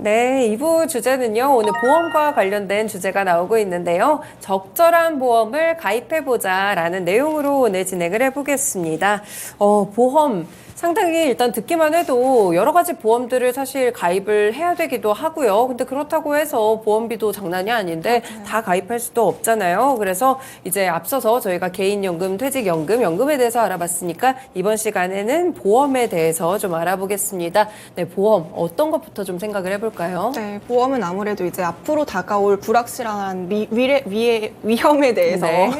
네, 2부 주제는요, 오늘 보험과 관련된 주제가 나오고 있는데요. 적절한 보험을 가입해보자라는 내용으로 오늘 진행을 해보겠습니다. 보험. 상당히 일단 듣기만 해도 여러 가지 보험들을 사실 가입을 해야 되기도 하고요. 근데 그렇다고 해서 보험비도 장난이 아닌데 다 가입할 수도 없잖아요. 그래서 이제 앞서서 저희가 개인연금, 퇴직연금, 연금에 대해서 알아봤으니까 이번 시간에는 보험에 대해서 좀 알아보겠습니다. 네, 보험 어떤 것부터 좀 생각을 해볼까요? 네, 보험은 아무래도 이제 앞으로 다가올 불확실한 위험에 대해서 네.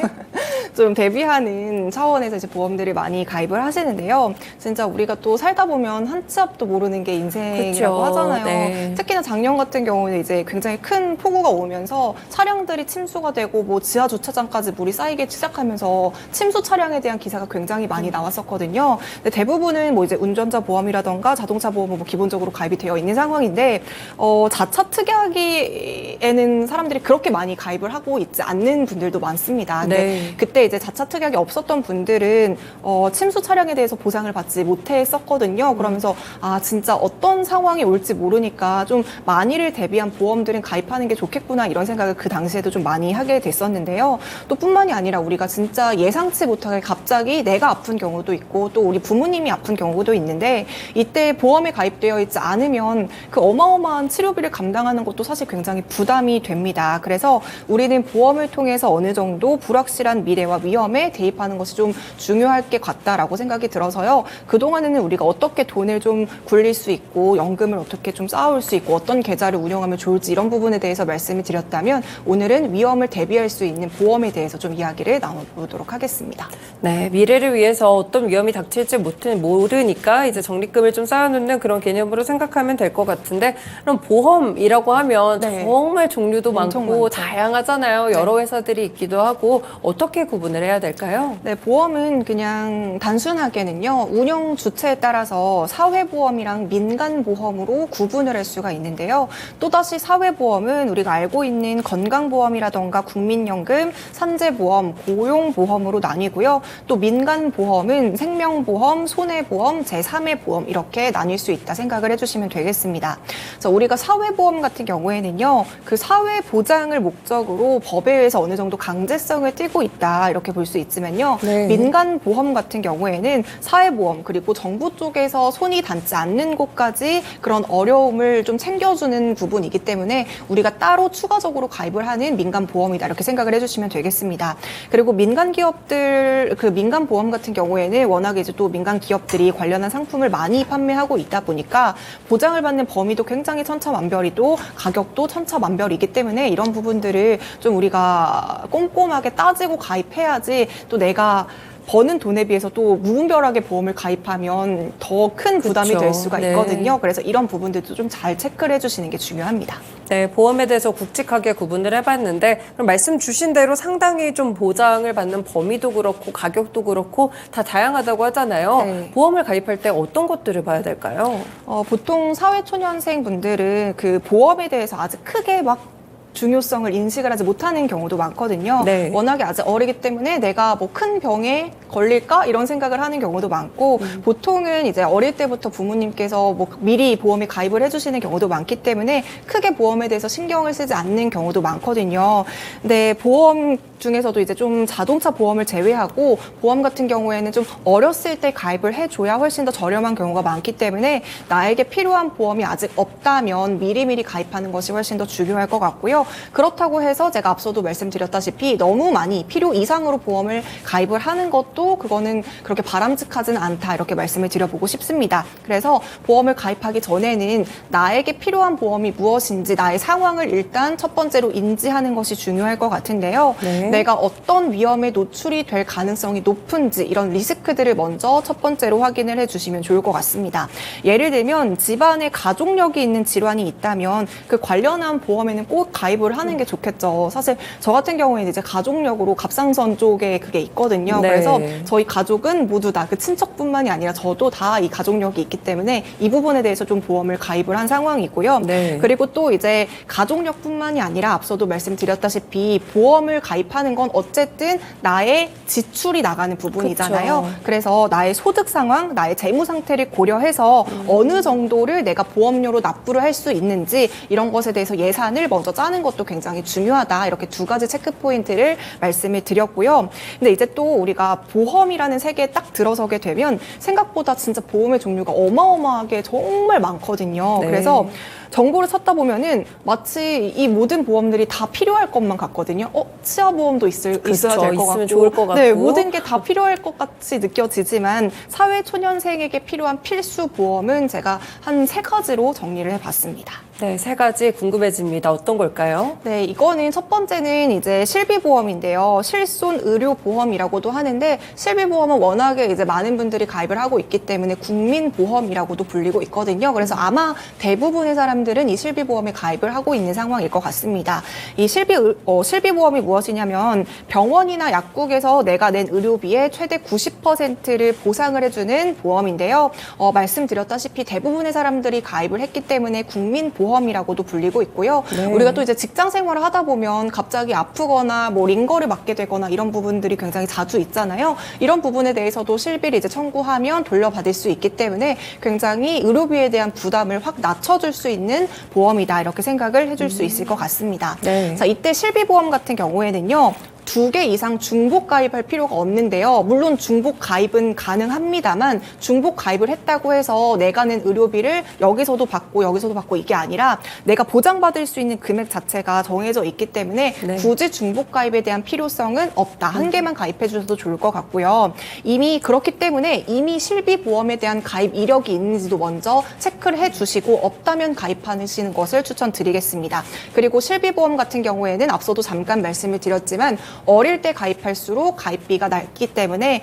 좀 대비하는 차원에서 이제 보험들을 많이 가입을 하시는데요. 진짜 우리가 또 살다 보면 한 치 앞도 모르는 게 인생이라고 그쵸. 하잖아요. 네. 특히나 작년 같은 경우는 이제 굉장히 큰 폭우가 오면서 차량들이 침수가 되고 뭐 지하 주차장까지 물이 쌓이기 시작하면서 침수 차량에 대한 기사가 굉장히 많이 나왔었거든요. 근데 대부분은 뭐 이제 운전자 보험이라던가 자동차 보험은 뭐 기본적으로 가입이 되어 있는 상황인데 자차 특약에는 사람들이 그렇게 많이 가입을 하고 있지 않는 분들도 많습니다. 근데 네. 그때 이제 자차 특약이 없었던 분들은 침수 차량에 대해서 보상을 받지 못했었거든요. 그러면서 진짜 어떤 상황이 올지 모르니까 좀 만일을 대비한 보험들은 가입하는 게 좋겠구나 이런 생각을 그 당시에도 좀 많이 하게 됐었는데요. 또 뿐만이 아니라 우리가 진짜 예상치 못하게 갑자기 내가 아픈 경우도 있고 또 우리 부모님이 아픈 경우도 있는데 이때 보험에 가입되어 있지 않으면 그 어마어마한 치료비를 감당하는 것도 사실 굉장히 부담이 됩니다. 그래서 우리는 보험을 통해서 어느 정도 불확실한 미래와 위험에 대입하는 것이 좀 중요할 게 같다라고 생각이 들어서요. 그동안에는 우리가 어떻게 돈을 좀 굴릴 수 있고 연금을 어떻게 좀 쌓아올 수 있고 어떤 계좌를 운영하면 좋을지 이런 부분에 대해서 말씀을 드렸다면 오늘은 위험을 대비할 수 있는 보험에 대해서 좀 이야기를 나눠보도록 하겠습니다. 네, 미래를 위해서 어떤 위험이 닥칠지 모르니까 이제 적립금을 좀 쌓아놓는 그런 개념으로 생각하면 될 것 같은데 그럼 보험이라고 하면 네. 정말 종류도 엄청 많고 많죠. 다양하잖아요. 여러 회사들이 있기도 하고 어떻게 구분을 해야 될까요? 네, 보험은 그냥 단순하게는요, 운영 주체에 따라서 사회보험이랑 민간보험으로 구분을 할 수가 있는데요. 또다시 사회보험은 우리가 알고 있는 건강보험이라던가 국민연금, 산재보험, 고용보험으로 나뉘고요. 또 민간보험은 생명보험, 손해보험, 제3의 보험 이렇게 나뉠 수 있다 생각을 해주시면 되겠습니다. 그래서 우리가 사회보험 같은 경우에는요, 그 사회보장을 목적으로 법에 의해서 어느 정도 강제성을 띠고 있다 이렇게 볼 수 있지만요. 네. 민간보험 같은 경우에는 사회보험 그리고 정부 쪽에서 손이 닿지 않는 곳까지 그런 어려움을 좀 챙겨주는 부분이기 때문에 우리가 따로 추가적으로 가입을 하는 민간보험이다 이렇게 생각을 해주시면 되겠습니다. 그리고 민간기업들 그 민간보험 같은 경우에는 워낙에 이제 또 민간기업들이 관련한 상품을 많이 판매하고 있다 보니까 보장을 받는 범위도 굉장히 천차만별이고 가격도 천차만별이기 때문에 이런 부분들을 좀 우리가 꼼꼼하게 따지고 가입해야지 또 내가 버는 돈에 비해서 또 무분별하게 보험을 가입하면 더 큰 부담이 그쵸. 될 수가 네. 있거든요. 그래서 이런 부분들도 좀 잘 체크를 해주시는 게 중요합니다. 네, 보험에 대해서 굵직하게 구분을 해봤는데 그럼 말씀 주신 대로 상당히 좀 보장을 받는 범위도 그렇고 가격도 그렇고 다 다양하다고 하잖아요. 네. 보험을 가입할 때 어떤 것들을 봐야 될까요? 보통 사회초년생 분들은 그 보험에 대해서 아직 크게 막 중요성을 인식을 하지 못하는 경우도 많거든요. 네. 워낙에 아직 어리기 때문에 내가 뭐 큰 병에 걸릴까 이런 생각을 하는 경우도 많고 보통은 이제 어릴 때부터 부모님께서 뭐 미리 보험에 가입을 해주시는 경우도 많기 때문에 크게 보험에 대해서 신경을 쓰지 않는 경우도 많거든요. 근데 보험 중에서도 이제 좀 자동차 보험을 제외하고 보험 같은 경우에는 좀 어렸을 때 가입을 해줘야 훨씬 더 저렴한 경우가 많기 때문에 나에게 필요한 보험이 아직 없다면 미리미리 가입하는 것이 훨씬 더 중요할 것 같고요. 그렇다고 해서 제가 앞서도 말씀드렸다시피 너무 많이 필요 이상으로 보험을 가입을 하는 것도 그거는 그렇게 바람직하지는 않다 이렇게 말씀을 드려보고 싶습니다. 그래서 보험을 가입하기 전에는 나에게 필요한 보험이 무엇인지 나의 상황을 일단 첫 번째로 인지하는 것이 중요할 것 같은데요. 네. 내가 어떤 위험에 노출이 될 가능성이 높은지 이런 리스크들을 먼저 첫 번째로 확인을 해주시면 좋을 것 같습니다. 예를 들면 집안에 가족력이 있는 질환이 있다면 그 관련한 보험에는 꼭 가입 가입을 하는 게 좋겠죠. 사실 저 같은 경우에는 이제 가족력으로 갑상선 쪽에 그게 있거든요. 네. 그래서 저희 가족은 모두 다 그 친척뿐만이 아니라 저도 다 이 가족력이 있기 때문에 이 부분에 대해서 좀 보험을 가입을 한 상황이고요. 네. 그리고 또 이제 가족력뿐만이 아니라 앞서도 말씀드렸다시피 보험을 가입하는 건 어쨌든 나의 지출이 나가는 부분이잖아요. 그쵸. 그래서 나의 소득 상황, 나의 재무 상태를 고려해서 어느 정도를 내가 보험료로 납부를 할 수 있는지 이런 것에 대해서 예산을 먼저 짜는 것도 굉장히 중요하다. 이렇게 두 가지 체크 포인트를 말씀을 드렸고요. 근데 이제 또 우리가 보험이라는 세계에 딱 들어서게 되면 생각보다 진짜 보험의 종류가 어마어마하게 정말 많거든요. 네. 그래서 정보를 찾다 보면은 마치 이 모든 보험들이 다 필요할 것만 같거든요. 치아 보험도 있어야 될 것 있으면 같고, 좋을 것 같고. 네, 모든 게 다 필요할 것 같이 느껴지지만 사회 초년생에게 필요한 필수 보험은 제가 한 3가지로 정리를 해봤습니다. 네, 3가지 궁금해집니다. 어떤 걸까요? 네, 이거는 첫 번째는 이제 실비보험인데요. 실손의료보험이라고도 하는데 실비보험은 워낙에 이제 많은 분들이 가입을 하고 있기 때문에 국민보험이라고도 불리고 있거든요. 그래서 아마 대부분의 사람들은 이 실비보험에 가입을 하고 있는 상황일 것 같습니다. 이 실비보험이 무엇이냐면 병원이나 약국에서 내가 낸 의료비의 최대 90%를 보상을 해주는 보험인데요. 말씀드렸다시피 대부분의 사람들이 가입을 했기 때문에 국민보험이라고도 불리고 있고요. 네. 우리가 또 이제 직장 생활을 하다 보면 갑자기 아프거나 뭐 링거를 맞게 되거나 이런 부분들이 굉장히 자주 있잖아요. 이런 부분에 대해서도 실비를 이제 청구하면 돌려받을 수 있기 때문에 굉장히 의료비에 대한 부담을 확 낮춰줄 수 있는 보험이다. 이렇게 생각을 해줄 수 있을 것 같습니다. 네. 자, 이때 실비보험 같은 경우에는요. 2개 이상 중복 가입할 필요가 없는데요. 물론 중복 가입은 가능합니다만 중복 가입을 했다고 해서 내가 낸 의료비를 여기서도 받고 이게 아니라 내가 보장받을 수 있는 금액 자체가 정해져 있기 때문에 네. 굳이 중복 가입에 대한 필요성은 없다. 한 개만 가입해 주셔도 좋을 것 같고요. 이미 그렇기 때문에 이미 실비보험에 대한 가입 이력이 있는지도 먼저 체크를 해 주시고 없다면 가입하시는 것을 추천드리겠습니다. 그리고 실비보험 같은 경우에는 앞서도 잠깐 말씀을 드렸지만 어릴 때 가입할수록 가입비가 낮기 때문에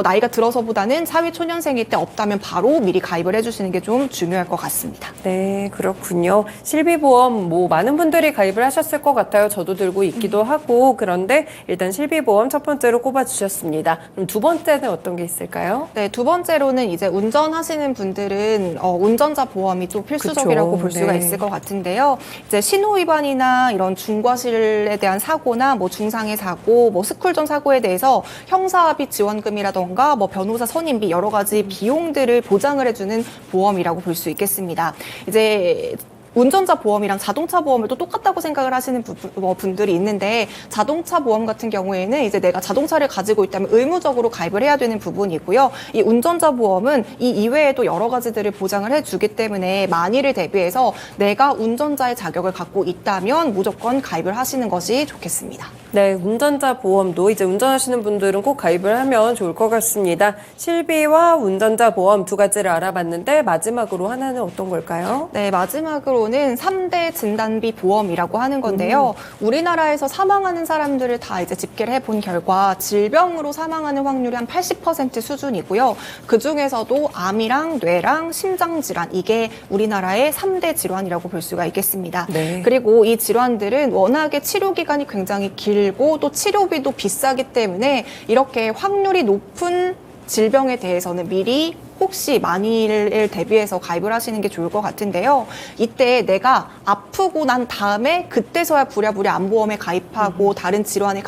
나이가 들어서보다는 사회 초년생일 때 없다면 바로 미리 가입을 해주시는 게 좀 중요할 것 같습니다. 네, 그렇군요. 실비보험 많은 분들이 가입을 하셨을 것 같아요. 저도 들고 있기도 하고 그런데 일단 실비보험 첫 번째로 꼽아주셨습니다. 그럼 두 번째는 어떤 게 있을까요? 네, 두 번째로는 이제 운전하시는 분들은 운전자 보험이 또 필수적이라고 그쵸. 볼 수가 네. 있을 것 같은데요. 이제 신호 위반이나 이런 중과실에 대한 사고나 뭐 중상해 사고, 뭐 스쿨존 사고에 대해서 형사합의 지원금이라던가 뭐 변호사 선임비 여러 가지 비용들을 보장을 해주는 보험이라고 볼 수 있겠습니다. 이제 운전자 보험이랑 자동차 보험을 또 똑같다고 생각을 하시는 분들이 있는데 자동차 보험 같은 경우에는 이제 내가 자동차를 가지고 있다면 의무적으로 가입을 해야 되는 부분이고요. 이 운전자 보험은 이 이외에도 여러 가지들을 보장을 해주기 때문에 만일을 대비해서 내가 운전자의 자격을 갖고 있다면 무조건 가입을 하시는 것이 좋겠습니다. 네, 운전자 보험도 이제 운전하시는 분들은 꼭 가입을 하면 좋을 것 같습니다. 실비와 운전자 보험 2가지를 알아봤는데 마지막으로 하나는 어떤 걸까요? 네, 마지막으로는 3대 진단비 보험이라고 하는 건데요. 우리나라에서 사망하는 사람들을 다 이제 집계를 해본 결과 질병으로 사망하는 확률이 한 80% 수준이고요. 그 중에서도 암이랑 뇌랑 심장질환, 이게 우리나라의 3대 질환이라고 볼 수가 있겠습니다. 네. 그리고 이 질환들은 워낙에 치료 기간이 굉장히 길고 또 치료비도 비싸기 때문에 이렇게 확률이 높은 질병에 대해서는 미리 혹시 만일을 대비해서 가입을 하시는 게 좋을 것 같은데요. 이때 내가 아프고 난 다음에 그때서야 부랴부랴 암보험에 가입하고 다른 질환에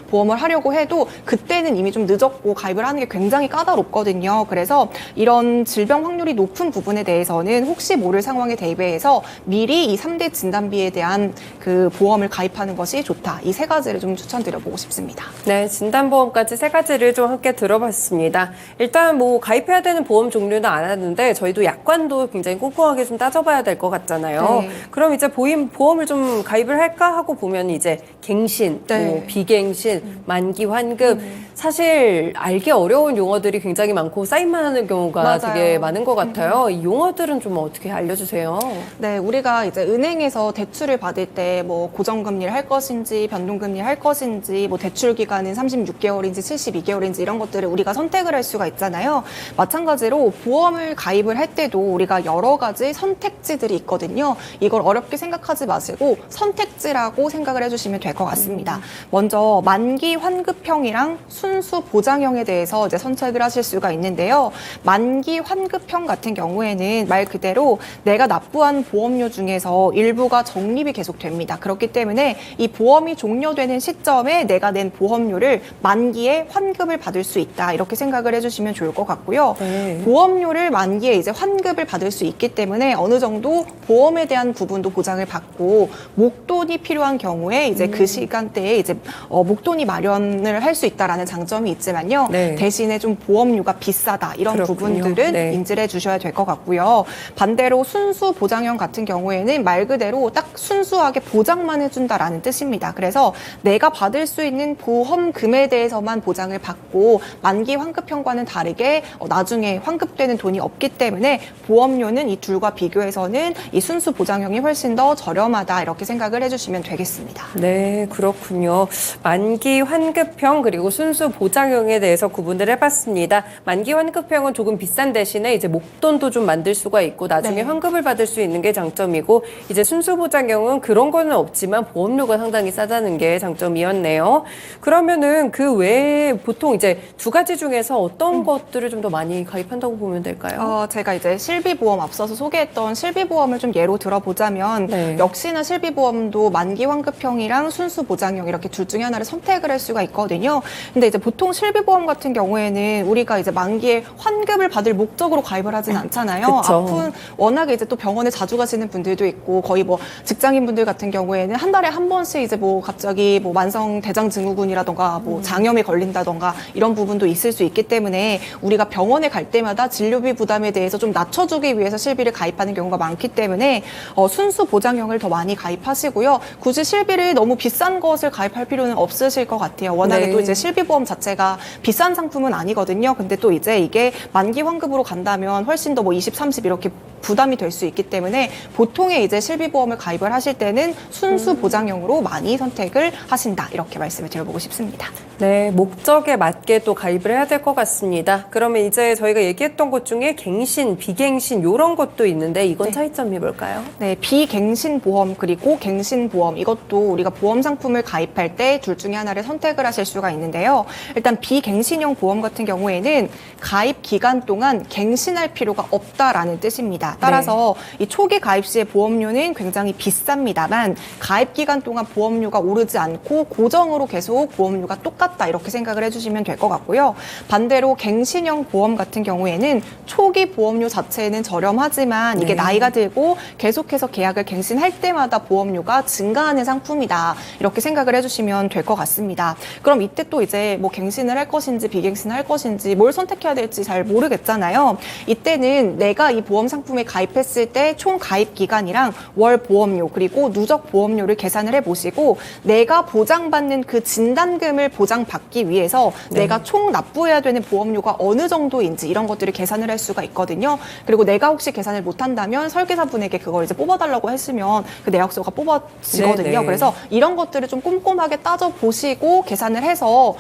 보험을 하려고 해도 그때는 이미 좀 늦었고 가입을 하는 게 굉장히 까다롭거든요. 그래서 이런 질병 확률이 높은 부분에 대해서는 혹시 모를 상황에 대비해서 미리 이 3대 진단비에 대한 그 보험을 가입하는 것이 좋다. 이 3가지를 좀 추천드려보고 싶습니다. 네, 진단보험까지 3가지를 좀 함께 들어봤습니다. 일단 가입해야 되는 보험 종류는 알았는데 저희도 약관도 굉장히 꼼꼼하게 좀 따져봐야 될 것 같잖아요. 네. 그럼 이제 보험을 좀 가입을 할까 하고 보면 이제 갱신, 네. 비갱신, 만기 환급 사실 알기 어려운 용어들이 굉장히 많고 쌓임만 하는 경우가 맞아요. 되게 많은 것 같아요. 이 용어들은 좀 어떻게 알려주세요. 네, 우리가 이제 은행에서 대출을 받을 때 뭐 고정금리를 할 것인지 변동금리를 할 것인지 뭐 대출 기간은 36개월인지 72개월인지 이런 것들을 우리가 선택을 할 수가 있잖아요. 마찬가지로 보험을 가입을 할 때도 우리가 여러 가지 선택지들이 있거든요. 이걸 어렵게 생각하지 마시고 선택지라고 생각을 해주시면 될 것 같습니다. 먼저 만기 환급형이랑 순수 보장형에 대해서 이제 선택을 하실 수가 있는데요. 만기 환급형 같은 경우에는 말 그대로 내가 납부한 보험료 중에서 일부가 적립이 계속됩니다. 그렇기 때문에 이 보험이 종료되는 시점에 내가 낸 보험료를 만기에 환급을 받을 수 있다. 이렇게 생각을 해주시면 좋을 것 같고요. 네. 보험료를 만기에 이제 환급을 받을 수 있기 때문에 어느 정도 보험에 대한 부분도 보장을 받고 목돈이 필요한 경우에 이제 그 시간대에 이제 목돈이 마련을 할 수 있다라는 장점이 있지만요. 네. 대신에 좀 보험료가 비싸다 이런 그렇군요. 부분들은 네. 인지를 해주셔야 될 것 같고요. 반대로 순수 보장형 같은 경우에는 말 그대로 딱 순수하게 보장만 해준다라는 뜻입니다. 그래서 내가 받을 수 있는 보험금에 대해서만 보장을 받고 만기 환급형과는 다르게 나중에 환급되는 돈이 없기 때문에 보험료는 이 둘과 비교해서는 이 순수 보장형이 훨씬 더 저렴하다 이렇게 생각을 해주시면 되겠습니다. 네, 그렇군요. 만기 환급형 그리고 순수 보장형에 대해서 구분을 해봤습니다. 만기 환급형은 조금 비싼 대신에 이제 목돈도 좀 만들 수가 있고 나중에 네. 환급을 받을 수 있는 게 장점이고 이제 순수 보장형은 그런 거는 없지만 보험료가 상당히 싸다는 게 장점이었네요. 그러면은 그 외에 보통 이제 두 가지 중에서 어떤 것들을 좀 더 많이 가입한다고 보면 될까요? 제가 이제 실비보험 앞서서 소개했던 실비보험을 좀 예로 들어보자면 네. 역시나 실비보험도 만기 환급형이랑 순수 보장형 이렇게 둘 중에 하나를 선택을 할 수가 있거든요. 근데 이제 보통 실비보험 같은 경우에는 우리가 이제 만기에 환급을 받을 목적으로 가입을 하진 않잖아요. 그쵸. 아픈 워낙에 이제 또 병원에 자주 가시는 분들도 있고 거의 뭐 직장인 분들 같은 경우에는 한 달에 한 번씩 이제 뭐 갑자기 뭐 만성 대장 증후군이라던가 뭐 장염이 걸린다던가 이런 부분도 있을 수 있기 때문에 우리가 병원에 갈 때마다 진료비 부담에 대해서 좀 낮춰주기 위해서 실비를 가입하는 경우가 많기 때문에 순수 보장형을 더 많이 가입하시고요. 굳이 실비를 너무 비싼 것을 가입할 필요는 없으실 것 같아요. 워낙에 네. 또 이제 실비보험 자체가 비싼 상품은 아니거든요. 근데 또 이제 이게 만기 환급으로 간다면 훨씬 더 뭐 20, 30 이렇게 부담이 될 수 있기 때문에 보통의 이제 실비보험을 가입을 하실 때는 순수 보장형으로 많이 선택을 하신다. 이렇게 말씀을 드려보고 싶습니다. 네, 목적에 맞게 또 가입을 해야 될 것 같습니다. 그러면 이제 저희가 얘기했던 것 중에 갱신, 비갱신 이런 것도 있는데 이건 차이점이 뭘까요? 네, 비갱신 보험 그리고 갱신 보험 이것도 우리가 보험 상품을 가입할 때 둘 중에 하나를 선택을 하실 수가 있는데요. 일단 비갱신형 보험 같은 경우에는 가입 기간 동안 갱신할 필요가 없다라는 뜻입니다. 따라서 이 초기 가입 시의 보험료는 굉장히 비쌉니다만 가입 기간 동안 보험료가 오르지 않고 고정으로 계속 보험료가 똑같다 이렇게 생각을 해주시면 될 것 같고요. 반대로 갱신형 보험 같은 경우에는 초기 보험료 자체는 저렴하지만 이게 네. 나이가 들고 계속해서 계약을 갱신할 때마다 보험료가 증가하는 상품이다 이렇게 생각을 해주시면 될 것 같습니다. 그럼 이때 또 이제 뭐 갱신을 할 것인지 비갱신을 할 것인지 뭘 선택해야 될지 잘 모르겠잖아요. 이때는 내가 이 보험 상품에 가입했을 때 총 가입 기간이랑 월 보험료 그리고 누적 보험료를 계산을 해보시고 내가 보장받는 그 진단금을 보장받기 위해서 내가 총 납부해야 되는 보험료가 어느 정도인지 이런 것들을 계산을 할 수가 있거든요. 그리고 내가 혹시 계산을 못한다면 설계사분에게 그걸 이제 뽑아달라고 했으면 그 내역서가 뽑아지거든요. 네네. 그래서 이런 것들을 좀 꼼꼼하게 따져보시고 계산을 해서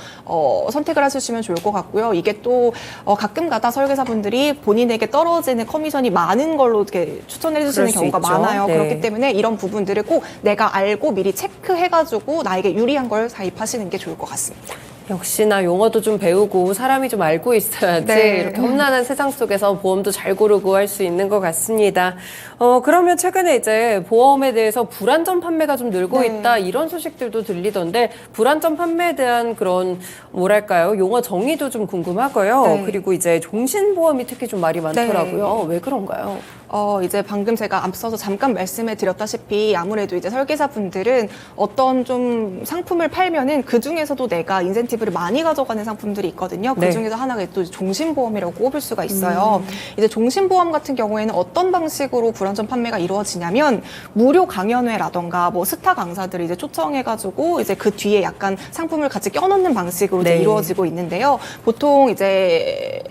선택을 하시면 좋을 것 같고요. 이게 또 가끔가다 설계사분들이 본인에게 떨어지는 커미션이 많은 걸로 이렇게 추천해 주시는 그럴 수 경우가 있죠. 많아요. 네. 그렇기 때문에 이런 부분들을 꼭 내가 알고 미리 체크해가지고 나에게 유리한 걸 가입하시는 게 좋을 것 같습니다. 역시나 용어도 좀 배우고 사람이 좀 알고 있어야지 네. 이렇게 험난한 세상 속에서 보험도 잘 고르고 할 수 있는 것 같습니다. 그러면 최근에 이제 보험에 대해서 불안전 판매가 좀 늘고 네. 있다 이런 소식들도 들리던데 불안전 판매에 대한 그런 뭐랄까요 용어 정의도 좀 궁금하고요. 네. 그리고 이제 종신보험이 특히 좀 말이 많더라고요. 왜 그런가요? 이제 방금 제가 앞서서 잠깐 말씀해 드렸다시피 아무래도 이제 설계사분들은 어떤 좀 상품을 팔면은 그 중에서도 내가 인센티브를 많이 가져가는 상품들이 있거든요. 그 네. 중에서 하나가 또 종신보험이라고 꼽을 수가 있어요. 이제 종신보험 같은 경우에는 어떤 방식으로 불안전 판매가 이루어지냐면 무료 강연회라던가 뭐 스타 강사들을 이제 초청해가지고 이제 그 뒤에 약간 상품을 같이 껴놓는 방식으로 이제 네. 이루어지고 있는데요. 보통 이제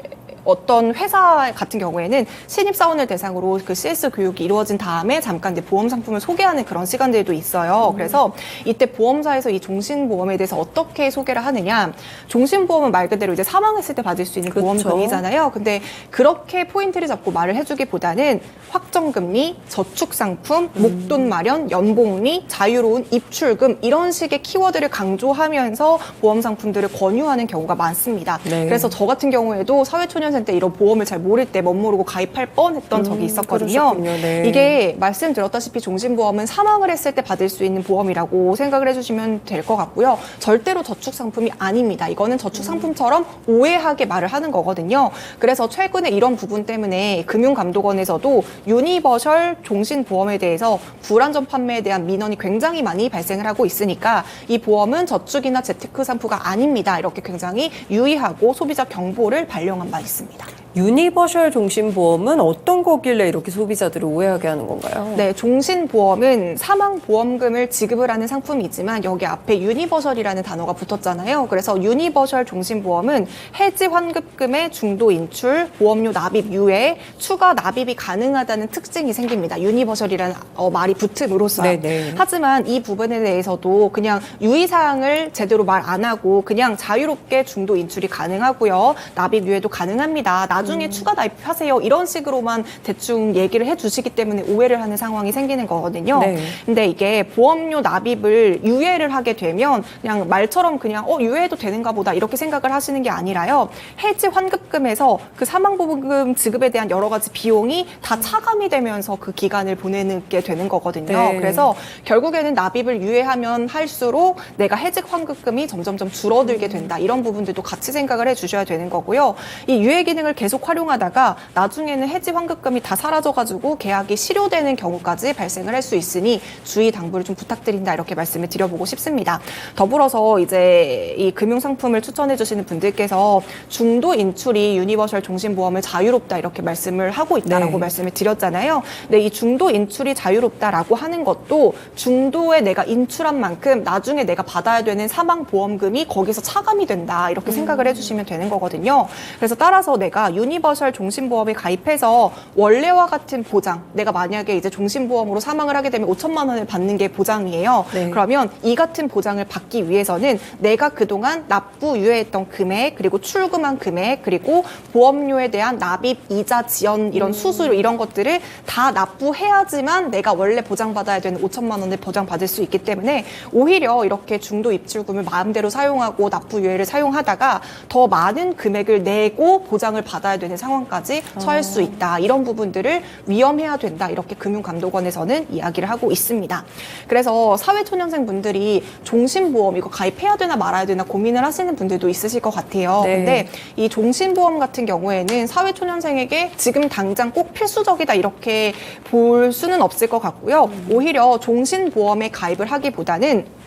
어떤 회사 같은 경우에는 신입사원을 대상으로 그 CS 교육이 이루어진 다음에 잠깐 이제 보험 상품을 소개하는 그런 시간들도 있어요. 그래서 이때 보험사에서 이 종신보험에 대해서 어떻게 소개를 하느냐. 종신보험은 말 그대로 이제 사망했을 때 받을 수 있는 그렇죠. 보험금이잖아요. 근데 그렇게 포인트를 잡고 말을 해주기보다는 확정금리, 저축상품, 목돈 마련, 연봉리, 자유로운 입출금 이런 식의 키워드를 강조하면서 보험 상품들을 권유하는 경우가 많습니다. 네. 그래서 저 같은 경우에도 사회초년생 때 이런 보험을 잘 모를 때 멋모르고 가입할 뻔했던 적이 있었거든요. 그러셨군요. 네. 이게 말씀드렸다시피 종신보험은 사망을 했을 때 받을 수 있는 보험이라고 생각을 해주시면 될 것 같고요. 절대로 저축상품이 아닙니다. 이거는 저축상품처럼 오해하게 말을 하는 거거든요. 그래서 최근에 이런 부분 때문에 금융감독원에서도 유니버셜 종신보험에 대해서 불안전 판매에 대한 민원이 굉장히 많이 발생을 하고 있으니까 이 보험은 저축이나 재테크 상품가 아닙니다. 이렇게 굉장히 유의하고 소비자 경보를 발령한 바 있습니다. 유니버셜 종신보험은 어떤 거길래 이렇게 소비자들을 오해하게 하는 건가요? 네, 종신보험은 사망보험금을 지급을 하는 상품이지만 여기 앞에 유니버셜이라는 단어가 붙었잖아요. 그래서 유니버셜 종신보험은 해지 환급금의 중도 인출, 보험료 납입 유예, 추가 납입이 가능하다는 특징이 생깁니다. 유니버셜이라는 말이 붙음으로써. 네네. 하지만 이 부분에 대해서도 그냥 유의사항을 제대로 말 안 하고 그냥 자유롭게 중도 인출이 가능하고요. 납입 유예도 가능합니다. 나중에 추가 납입하세요. 이런 식으로만 대충 얘기를 해주시기 때문에 오해를 하는 상황이 생기는 거거든요. 네. 근데 이게 보험료 납입을 유예를 하게 되면 그냥 말처럼 그냥 유예해도 되는가 보다 이렇게 생각을 하시는 게 아니라요. 해지 환급금에서 그 사망보험금 지급에 대한 여러 가지 비용이 다 차감이 되면서 그 기간을 보내게 되는 거거든요. 네. 그래서 결국에는 납입을 유예하면 할수록 내가 해직 환급금이 점점점 줄어들게 된다. 이런 부분들도 같이 생각을 해주셔야 되는 거고요. 이 유예 기능을 계속 활용하다가 나중에는 해지 환급금이 다 사라져가지고 계약이 실효되는 경우까지 발생을 할 수 있으니 주의 당부를 좀 부탁드린다 이렇게 말씀을 드려보고 싶습니다. 더불어서 이제 이 금융상품을 추천해주시는 분들께서 중도 인출이 유니버셜 종신보험을 자유롭다 이렇게 말씀을 하고 있다라고 네. 말씀을 드렸잖아요. 근데 이 중도 인출이 자유롭다라고 하는 것도 중도에 내가 인출한 만큼 나중에 내가 받아야 되는 사망보험금이 거기서 차감이 된다 이렇게 생각을 해주시면 되는 거거든요. 그래서 따라서 내가 유니버셜 종신보험에 가입해서 원래와 같은 보장, 내가 만약에 이제 종신보험으로 사망을 하게 되면 5천만 원을 받는 게 보장이에요. 네. 그러면 이 같은 보장을 받기 위해서는 내가 그동안 납부 유예했던 금액, 그리고 출금한 금액, 그리고 보험료에 대한 납입, 이자, 지연, 이런 수수료 이런 것들을 다 납부해야지만 내가 원래 보장받아야 되는 5천만 원을 보장받을 수 있기 때문에 오히려 이렇게 중도 입출금을 마음대로 사용하고 납부 유예를 사용하다가 더 많은 금액을 내고 보장을 받아야 되는 상황까지 처할 수 있다. 이런 부분들을 위험해야 된다. 이렇게 금융감독원에서는 이야기를 하고 있습니다. 그래서 사회초년생 분들이 종신보험 이거 가입해야 되나 말아야 되나 고민을 하시는 분들도 있으실 것 같아요. 네. 근데 이 종신보험 같은 경우에는 사회초년생에게 지금 당장 꼭 필수적이다 이렇게 볼 수는 없을 것 같고요. 오히려 종신보험에 가입을 하기보다는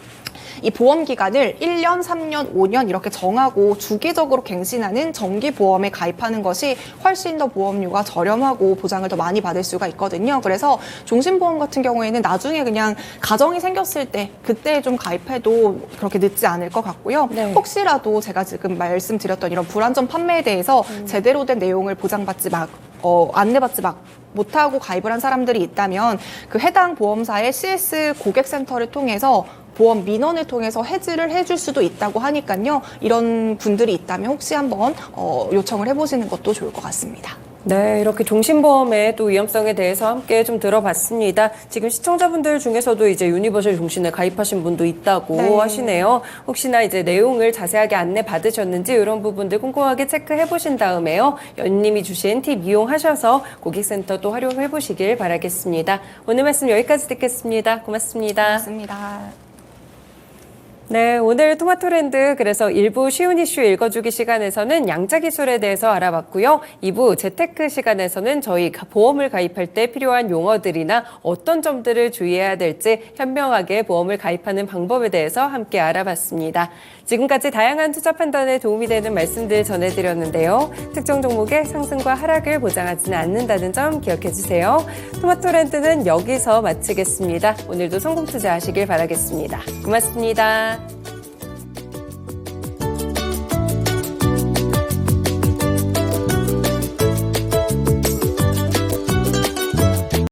이 보험 기간을 1년, 3년, 5년 이렇게 정하고 주기적으로 갱신하는 정기보험에 가입하는 것이 훨씬 더 보험료가 저렴하고 보장을 더 많이 받을 수가 있거든요. 그래서 종신보험 같은 경우에는 나중에 그냥 가정이 생겼을 때 그때 좀 가입해도 그렇게 늦지 않을 것 같고요. 네. 혹시라도 제가 지금 말씀드렸던 이런 불안전 판매에 대해서 제대로 된 내용을 보장받지 안내받지 못하고 가입을 한 사람들이 있다면 그 해당 보험사의 CS 고객센터를 통해서 보험 민원을 통해서 해지를 해줄 수도 있다고 하니까요. 이런 분들이 있다면 혹시 한번 요청을 해보시는 것도 좋을 것 같습니다. 네, 이렇게 종신보험의 또 위험성에 대해서 함께 좀 들어봤습니다. 지금 시청자분들 중에서도 이제 유니버셜 종신에 가입하신 분도 있다고 네. 하시네요. 혹시나 이제 내용을 자세하게 안내 받으셨는지 이런 부분들 꼼꼼하게 체크해 보신 다음에요. 연님이 주신 팁 이용하셔서 고객센터 또 활용해 보시길 바라겠습니다. 오늘 말씀 여기까지 듣겠습니다. 고맙습니다. 고맙습니다. 네, 오늘 토마토랜드 그래서 1부 쉬운 이슈 읽어주기 시간에서는 양자 기술에 대해서 알아봤고요. 2부 재테크 시간에서는 저희 보험을 가입할 때 필요한 용어들이나 어떤 점들을 주의해야 될지 현명하게 보험을 가입하는 방법에 대해서 함께 알아봤습니다. 지금까지 다양한 투자 판단에 도움이 되는 말씀들 전해드렸는데요. 특정 종목의 상승과 하락을 보장하지는 않는다는 점 기억해 주세요. 토마토랜드는 여기서 마치겠습니다. 오늘도 성공 투자하시길 바라겠습니다. 고맙습니다.